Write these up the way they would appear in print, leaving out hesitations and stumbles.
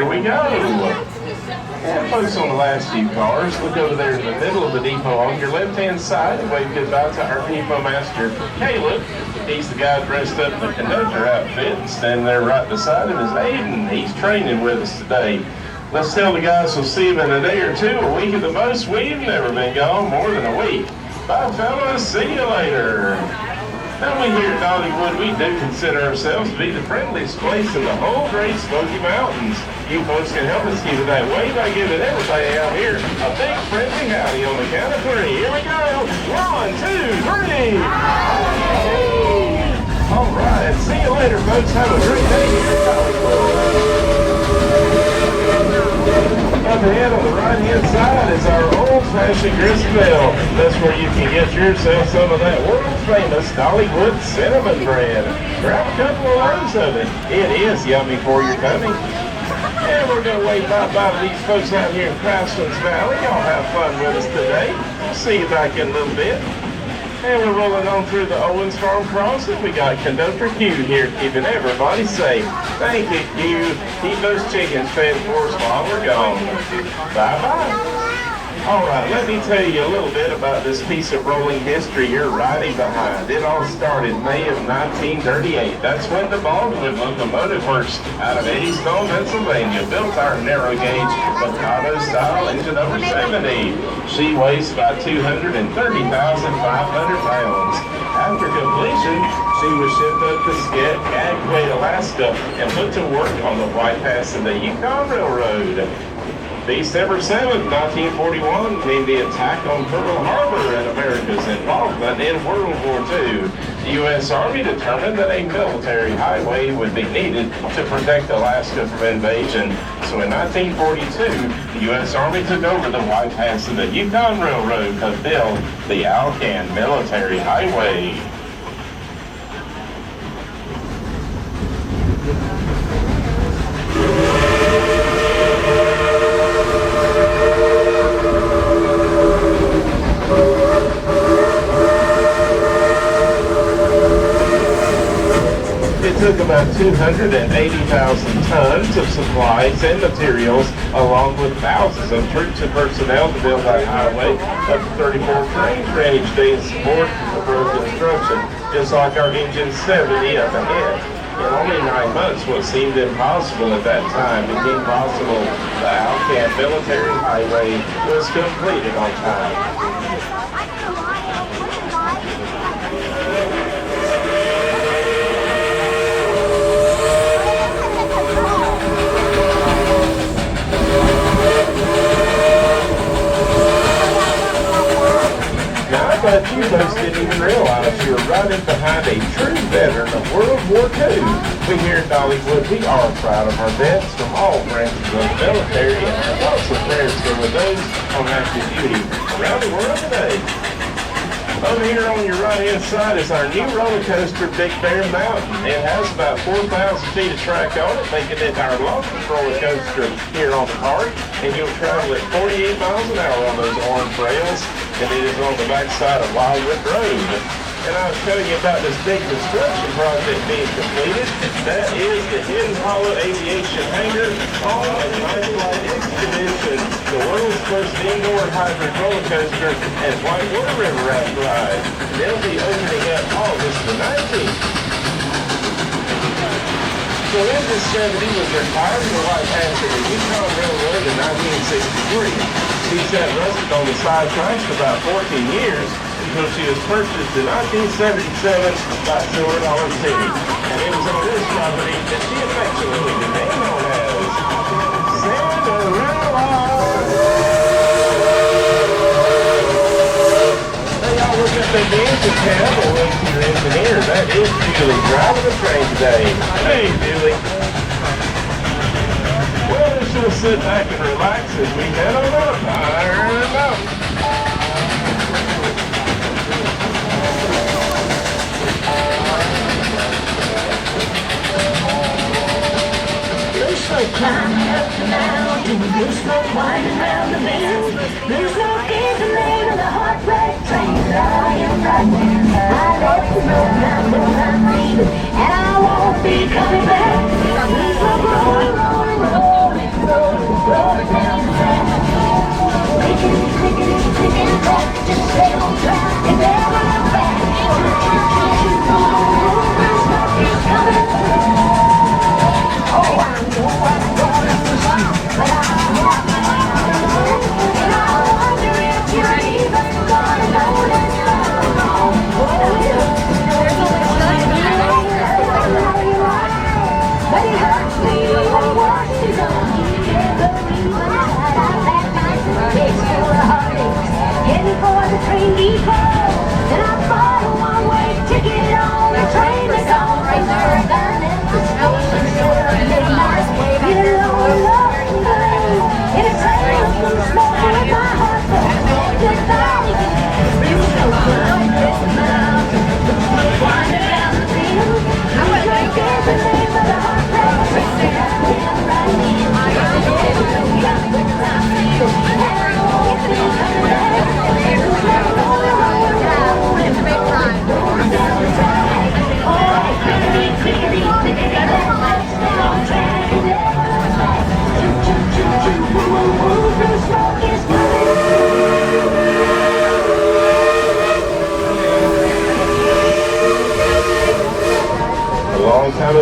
here we go. And folks on the last few cars, look over there in the middle of the depot on your left-hand side and wave goodbye to our depot master, Caleb. He's the guy dressed up in the conductor outfit and standing there right beside him is Aiden. He's training with us today. Let's tell the guys we'll see them in a day or two, a week at the most. We've never been gone more than a week. Bye, fellas. See you later. Now, we here at Dollywood, we do consider ourselves to be the friendliest place in the whole great Smoky Mountains. You folks can help us keep it that way by giving everybody out here a big friendly howdy on the count of three. Here we go. 1, 2, 3. All right. See you later, folks. Have a great day here at Dollywood. Up ahead on the right-hand side is our old-fashioned grist mill. That's where you can get yourself some of that world-famous Dollywood cinnamon bread. Grab a couple of loaves of it. It is yummy for your tummy. And we're going to wave bye-bye to these folks out here in Craftsman's Valley. Y'all have fun with us today. See you back in a little bit. And we're rolling on through the Owens Farm crossing. We got Conductor Q here keeping everybody safe. Thank you, Q. Keep those chickens fed for us while we're gone. Bye-bye. All right, let me tell you a little bit about this piece of rolling history you're riding behind. It all started May of 1938. That's when the Dollywood Locomotive Works out of Eddystone, Pennsylvania, built our narrow gauge Mikado style engine over 70. She weighs about 230,500 pounds. After completion, she was shipped up to Skagway, Alaska, and put to work on the White Pass of the Yukon Railroad. December 7, 1941 came the attack on Pearl Harbor and America's involvement in World War II. The U.S. Army determined that a military highway would be needed to protect Alaska from invasion. So in 1942, the U.S. Army took over the White Pass of the Yukon Railroad to build the Alcan Military Highway. It took about 280,000 tons of supplies and materials, along with thousands of troops and personnel to build that highway, up to 34 trains ran each day in support of road construction, just like our Engine 70 up ahead. In only 9 months, what seemed impossible at that time became possible. The Alcan Military Highway was completed on time. But you folks didn't even realize you were riding behind a true veteran of World War II. We here in Dollywood, we are proud of our vets from all branches of the military, and our thoughts and prayers go with those on active duty around the world today. Over here on your right-hand side is our new roller coaster, Big Bear Mountain. It has about 4,000 feet of track on it, making it our longest roller coaster here on the park. And you'll travel at 48 miles an hour on those orange rails. And it is on the backside of Wildwood Road. And I was telling you about this big construction project being completed. That is the Hidden Hollow Aviation Hangar on a night-flight expedition, the world's first indoor hybrid roller coaster and whitewater river raft ride. They'll be opening up August the 19th. So Engine 70 was retired from the White Pass of the Yukon Railroad in 1963. She sat rusted on the side tracks for about 14 years until she was purchased in 1977 by Silver Dollar City. And it was on this property that she affectionately became known as Cinderella. Hey, y'all look at the dancing tab away to your engineer. That is Julie driving the train today. Hey, Julie. Well, just sit back and relax as we head on up. Iron Mountain. There's no climbing up the mountain, there's no climbing around the bend. There's no getting late on the heartbreak train that I am riding. I left the Smoky Mountain, I'm leaving, and I won't be coming back. There's no going on the road.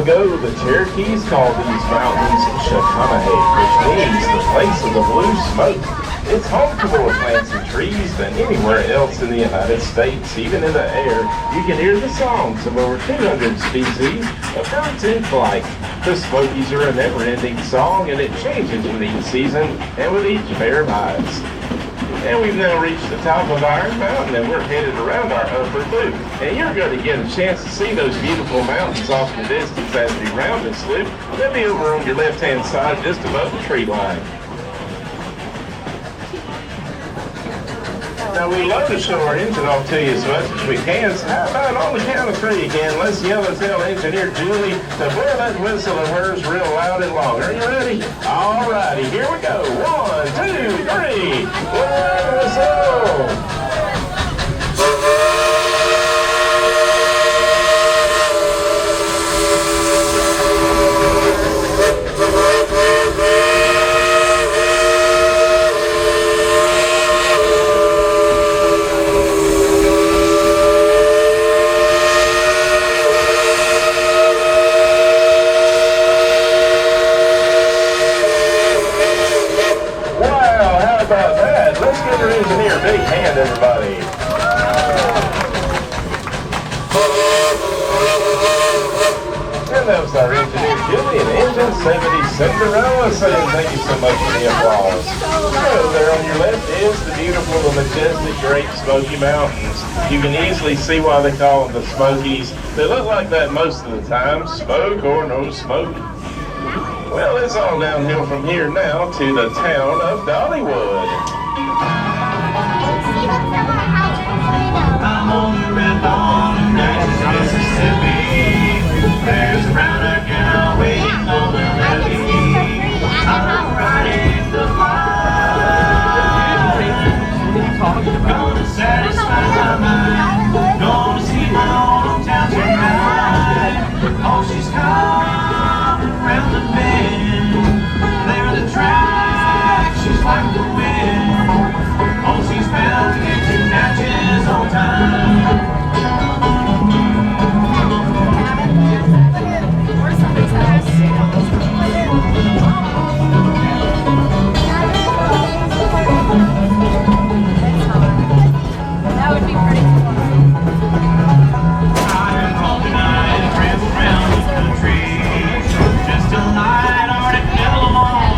ago, the Cherokees called these mountains Chickahominy, which means the place of the blue smoke. It's home to more plants and trees than anywhere else in the United States. Even in the air, you can hear the songs of over 200 species of birds in flight. The Smokies are a never-ending song, and it changes with each season and with each pair of eyes. And we've now reached the top of Iron Mountain, and we're headed around our upper loop. And you're going to get a chance to see those beautiful mountains off in the distance as we round this loop. They'll be over on your left-hand side, just above the tree line. Now, we love to show our engine off to you as much as we can, so how about on the count of three again, let's yell and tell engineer Julie to blow that whistle of hers real loud and long. Are you ready? All righty, here we go. 1, 2, 3. Blow that whistle. Engineer, big hand, everybody. And that was our engineer, Julie, and Engine 70 Cinderella saying thank you so much for the applause. So there on your left is the beautiful, the majestic, great Smoky Mountains. You can easily see why they call them the Smokies. They look like that most of the time, smoke or no smoke. Well, it's all downhill from here now to the town of Dollywood. I'm on the red dawn in Mississippi. There's a brown girl waiting on the levee. I'm riding the line. Gonna satisfy my mind. Gonna see my hometown tonight. Oh, she's coming around the bend. There are the tracks, she's like the wind. Oh, she's bound to get to Natchez on time. That would be pretty cool. I am home tonight and ramble around the country. Just a light-hearted devil alone.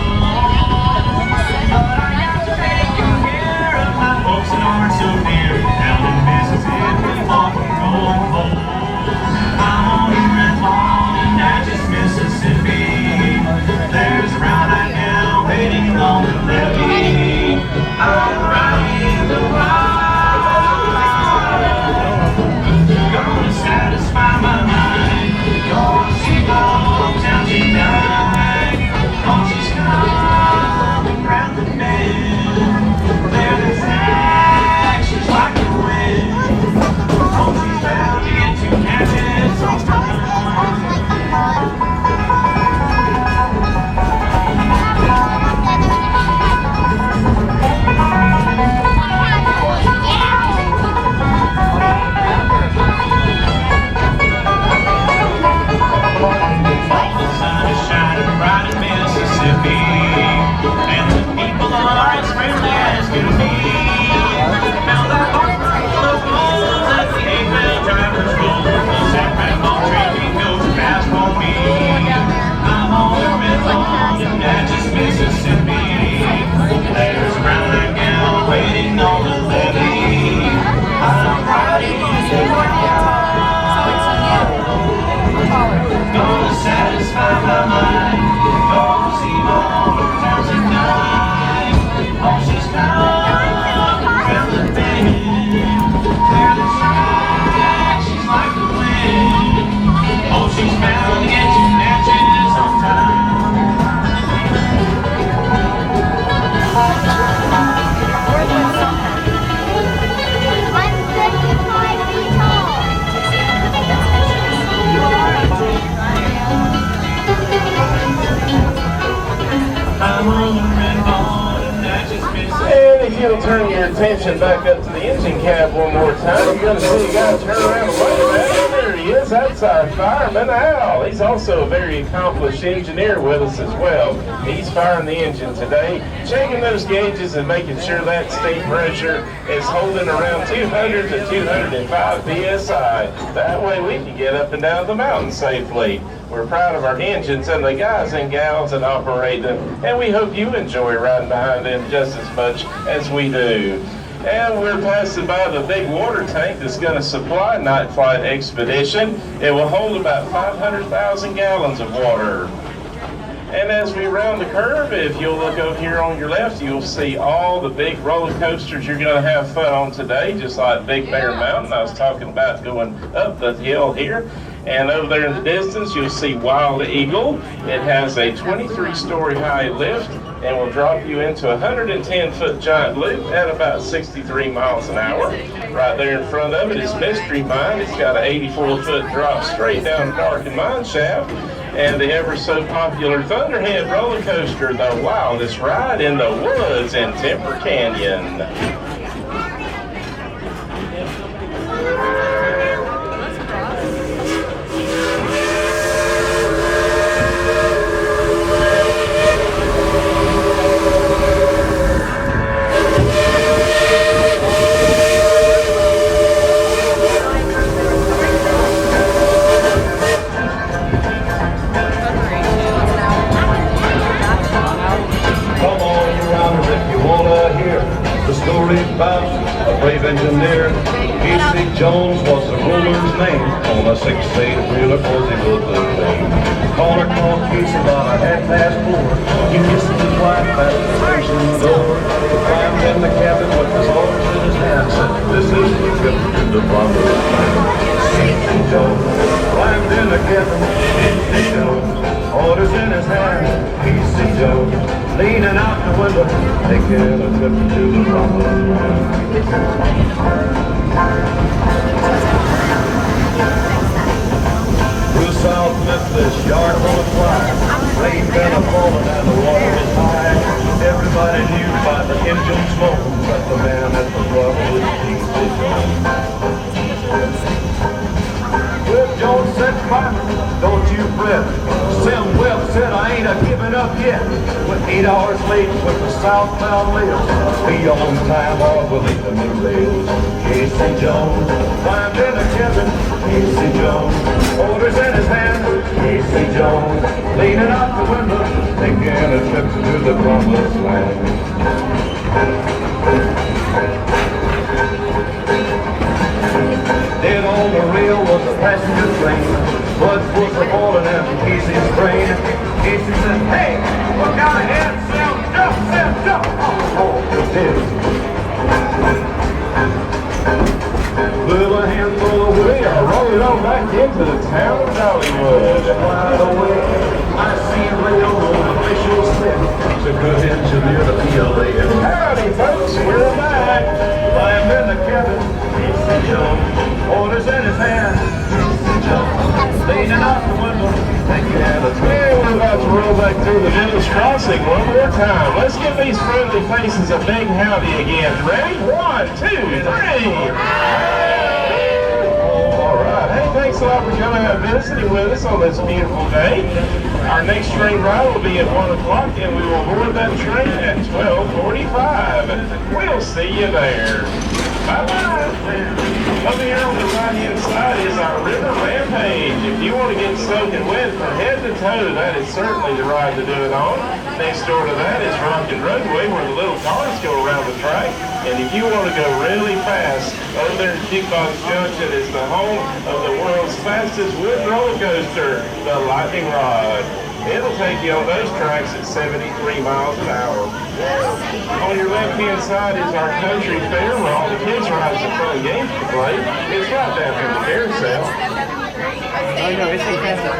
But I got to take good care of my folks that aren't so near. Down in Mississippi, far from going home. I'm on the red lawn in Natchez, Mississippi. There's a round right now waiting on the levee. I'm riding the line. Gonna satisfy my mind. Gonna see my hometown tonight. Oh, she's coming round the bend. There's the tracks, she's like the wind. Oh, she's bound to get to Natchez on time. And the people are as friendly as can be. Now the hearts full of gold that the 8-wheel drivers roll. The San Ramon train goes fast for me. I'm on the red lawn in Natchez, Mississippi. There's a brown eyed gal waiting on the levee. I'm riding the line. Gonna satisfy my mind. Gonna see my hometown tonight. Oh, she's coming around the bend. There the tracks, she's like the wind. Oh, she's bound to get you Natchez on time. I'm on the red lawn in Natchez, Mississippi. And if you'll turn your attention back up to the engine cab one more time, you're going to see a guy turn around and wait a minute. There he is. us, that's our fireman Al. He's also a very accomplished engineer with us as well. He's firing the engine today, checking those gauges and making sure that steam pressure is holding around 200 to 205 psi. That way we can get up and down the mountain safely. We're proud of our engines and the guys and gals that operate them, and we hope you enjoy riding behind them just as much as we do. And we're passing by the big water tank that's going to supply Night Flight Expedition. It will hold about 500,000 gallons of water. And as we round the curve, if you'll look over here on your left, you'll see all the big roller coasters you're going to have fun on today, just like Big Bear Mountain. I was talking about going up the hill here. And over there in the distance, you'll see Wild Eagle. It has a 23-story high lift and will drop you into a 110-foot giant loop at about 63 miles an hour. Right there in front of it is Mystery Mine. It's got an 84-foot drop straight down the Darkened Mine Shaft. And the ever so popular Thunderhead roller coaster, the wildest ride in the woods in Temper Canyon. About a brave engineer. Casey Jones was the ruler's name. On a 6-8 wheeler was he built the plane. Caller called Casey about 4:30. He kissed his wife at the station door. Climbed in the cabin with his orders in his hand. Said, "This is the trip to the promised land." Casey Jones climbed in the cabin. Casey Jones, orders in his hand. Casey Jones, leaning out the window, taking a trip to the promised land. Through South Memphis, yard full of fire, rain been a falling and the water was high. Everybody knew by the engine smoke that the man at the front was Casey Jones. Well, Jones said, "Fireman, don't you fret. Sam Webb said I ain't a-giving up yet. With 8 hours late with the southbound rails, be on time or we'll leave the new rails." Casey Jones climbed in the cabin. Casey Jones, orders in his hand. Casey Jones, leaning out the window, taking a trip to the promised land. Dead on the rail was a passenger train. Blood was a-boiling in Casey's brain. Casey said, "Hey, look out ahead, Sam, jump, Sam, jump!" Oh, it did. Little handful of we are rolling on back into the town of Dollywood. Right away, I see rail on the official set. He's a good engineer, the POV. Howdy, folks, we're back. Climbed in the cabin. Casey Jones, orders in his hand. Casey Jones, leaning out the window, taking a trip. And we're about to roll back through the village crossing one more time. Let's give these friendly faces a big howdy again. Ready? 1, 2, 3. All right. Hey, thanks a lot for coming out and visiting with us on this beautiful day. Our next train ride will be at 1 o'clock, and we will board that train at 12:45. We'll see you there. Bye-bye. Over here on the right-hand side is our river rampage. If you want to get soaking wet from head to toe, that is certainly the ride to do it on. Next door to that is Rockin' Roadway, where the little cars go around the track. And if you want to go really fast, over there in Jukebox Junction is the home of the world's fastest wood roller coaster, the Lightning Rod. It'll take you on those tracks at 73 miles an hour. On your left-hand side is our country fair, where all the kids ride some fun games to play. It's right down from the carousel. Oh no, it's fantastic.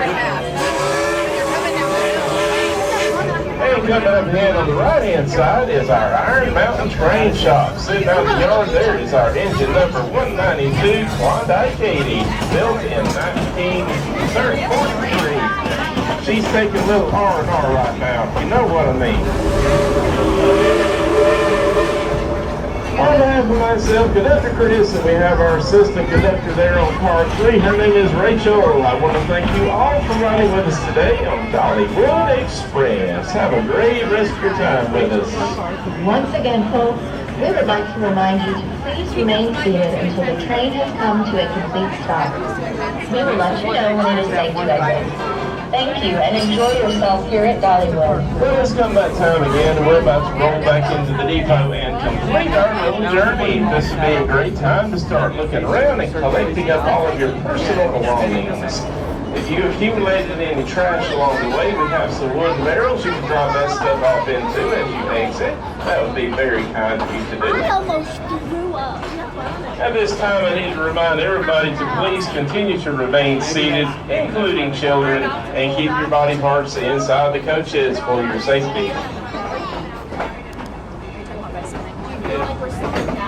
And coming up ahead on the right-hand side is our Iron Mountain Train Shop. Sitting out in the yard there is our engine number 192 Klondike 80, built in 1943. She's taking a little R&R right now, if you know what I mean. On behalf of myself, Conductor Chris, and we have our assistant conductor there on car 3. Her name is Rachel. I want to thank you all for riding with us today on Dollywood Express. Have a great rest of your time with us. Once again, folks, we would like to remind you to please remain seated until the train has come to a complete stop. We will let you know when it is safe to exit. Thank you, and enjoy yourself here at Dollywood. Well, it's come that time again, and we're about to roll back into the depot and complete our little journey. This would be a great time to start looking around and collecting up all of your personal belongings. If you accumulated any trash along the way, we have some wooden barrels you can drop that stuff off into as you exit. That would be very kind of you to do. I almost threw up. At this time, I need to remind everybody to please continue to remain seated, including children, and keep your body parts inside the coaches for your safety.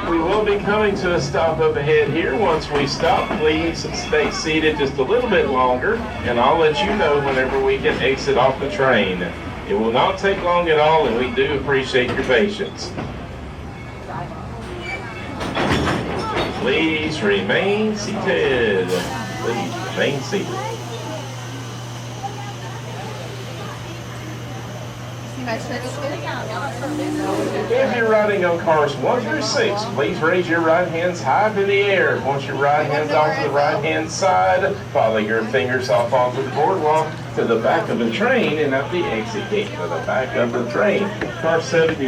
We will be coming to a stop up ahead here. Once we stop, please stay seated just a little bit longer, and I'll let you know whenever we can exit off the train. It will not take long at all, and we do appreciate your patience. Please remain seated. Please remain seated. If you're riding on cars 1 through 6, please raise your right hands high to the air. Once your right hand's off to the right hand side, follow your fingers off onto the boardwalk to the back of the train and out the exit gate to the back of the train. Car 70